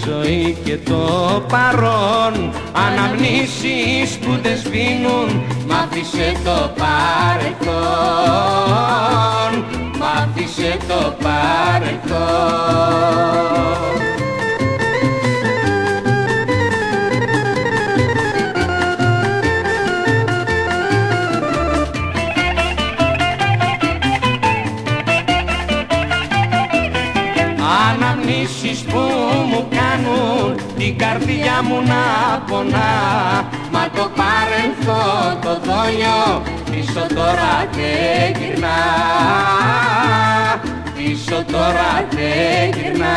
ζωή και το παρόν, αναμνήσεις που δεν σβήνουν, μ' άφησε το παρελθόν, μ' άφησε το παρελθόν. Αναμνήσεις που μου κάνουν την καρδιά μου να πονά, μα το παρελθόν το δόλιο πίσω τώρα δεν γυρνά, πίσω τώρα δεν γυρνά.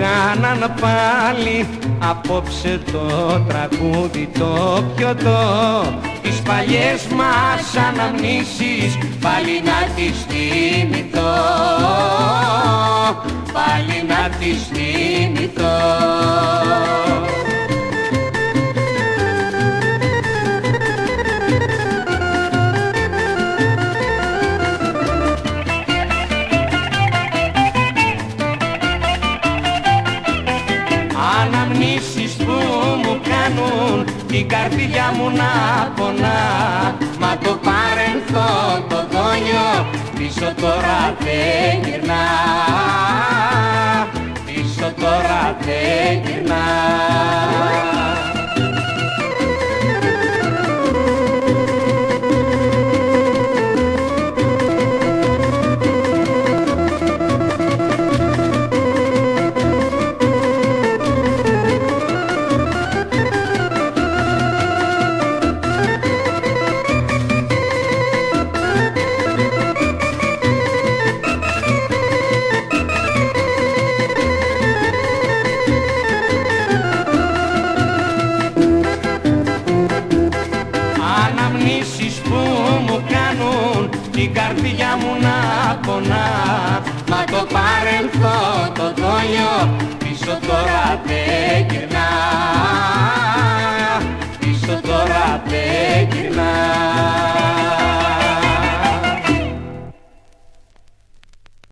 Κάναν πάλι απόψε το τραγούδι το πιωτό, τις παλιές μας αναμνήσεις πάλι να τις θυμηθώ, πάλι να τις θυμηθώ. Αναμνήσεις που μου κάνουν την καρδιά μου να πονά, μα το παρελθόν το δόλιο πίσω τώρα δεν γυρνά, πίσω τώρα δεν γυρνά. Αναμνήσεις που μου κάνουν την καρδιά μου να πονά, μα το παρελθόν